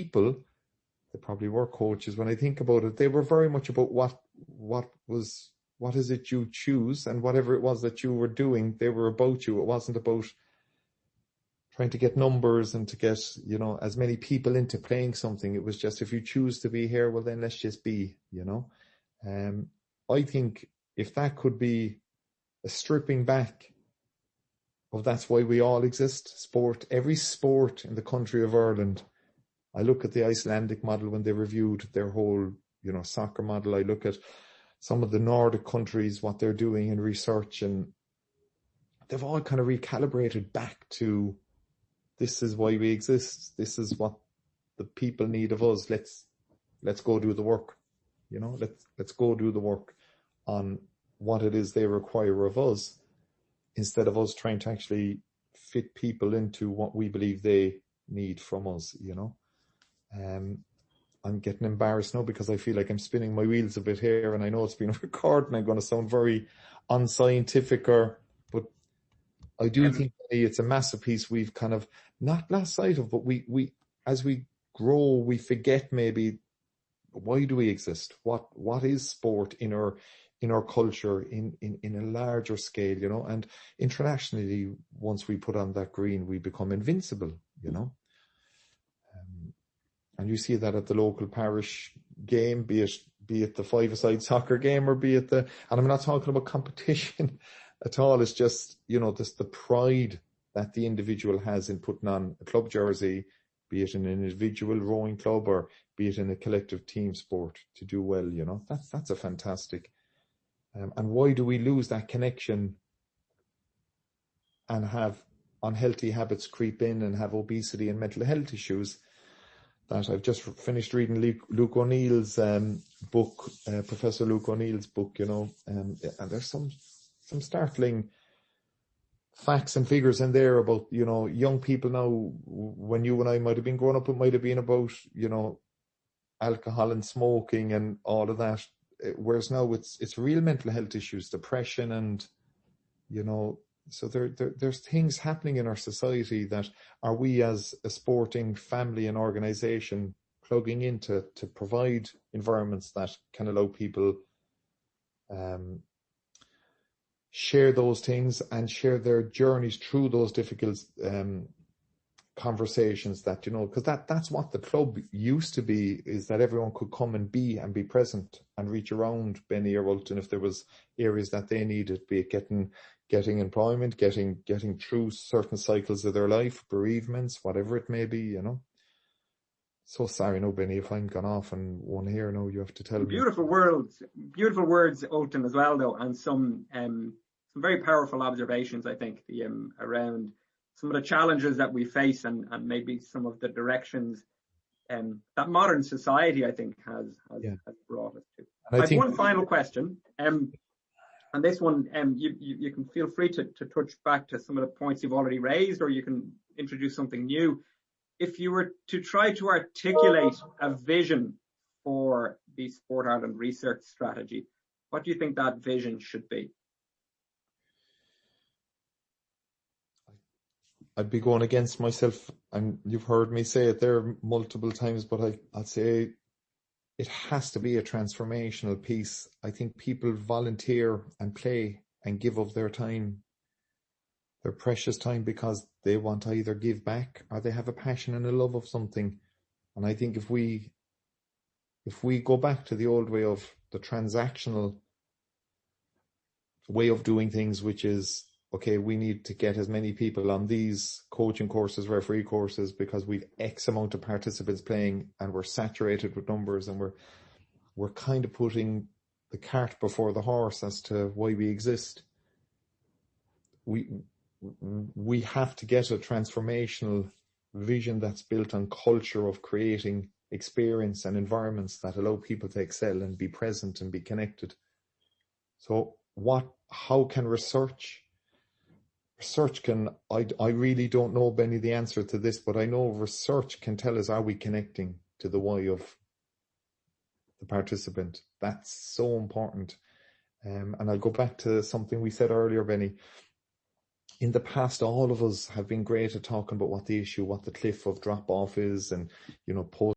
people, they probably were coaches. When I think about it, they were very much about what is it you choose, and whatever it was that you were doing, they were about you. It wasn't about trying to get numbers and to get, as many people into playing something. It was just, if you choose to be here, well then let's just be, I think if that could be a stripping back of that's why we all exist, sport, every sport in the country of Ireland. I look at the Icelandic model when they reviewed their whole, soccer model. I look at some of the Nordic countries, what they're doing in research, and they've all kind of recalibrated back to, this is why we exist. This is what the people need of us. Let's go do the work. Let's go do the work on what it is they require of us, instead of us trying to actually fit people into what we believe they need from us, I'm getting embarrassed now because I feel like I'm spinning my wheels a bit here, and I know it's being recorded and I'm going to sound very unscientific, but I do think it's a massive piece we've kind of not lost sight of, but we as we grow, we forget maybe, why do we exist? What is sport in our culture in a larger scale, and internationally, once we put on that green, we become invincible, and you see that at the local parish game, be it the five-a-side soccer game, or be it and I'm not talking about competition at all. It's just, this the pride that the individual has in putting on a club jersey, be it in an individual rowing club or be it in a collective team sport, to do well, that's a fantastic. And why do we lose that connection and have unhealthy habits creep in and have obesity and mental health issues? That I've just finished reading Luke O'Neill's book, Professor Luke O'Neill's book, and there's some startling facts and figures in there about, young people now. When you and I might have been growing up, it might have been about, alcohol and smoking and all of that. Whereas now it's real mental health issues, depression, and, so there's things happening in our society that are we as a sporting family and organisation plugging into to provide environments that can allow people share those things and share their journeys through those difficult conversations, that, because that's what the club used to be, is that everyone could come and be present and reach around Benny or Ulton if there was areas that they needed, be it getting employment, getting through certain cycles of their life, bereavements, whatever it may be, So sorry, no, Benny, if I'm gone off and one here, no, you have to tell me. Beautiful words, Ulton, as well, though, and some very powerful observations, I think, around some of the challenges that we face and maybe some of the directions that modern society, I think, has brought us to. I have one final question. And this one, you can feel free to touch back to some of the points you've already raised, or you can introduce something new. If you were to try to articulate a vision for the Sport Ireland research strategy, what do you think that vision should be? I'd be going against myself, and you've heard me say it there multiple times, but I'd say it has to be a transformational piece. I think people volunteer and play and give of their time, their precious time, because they want to either give back or they have a passion and a love of something. And I think if we go back to the old way of the transactional way of doing things, which is, okay, we need to get as many people on these coaching courses, referee courses, because we've X amount of participants playing and we're saturated with numbers, and we're kind of putting the cart before the horse as to why we exist. We have to get a transformational vision that's built on culture of creating experience and environments that allow people to excel and be present and be connected. So how can research can, I really don't know, Benny, the answer to this, but I know research can tell us, are we connecting to the why of the participant? That's so important. And I'll go back to something we said earlier, Benny. in the past, all of us have been great at talking about what the cliff of drop off is, and, post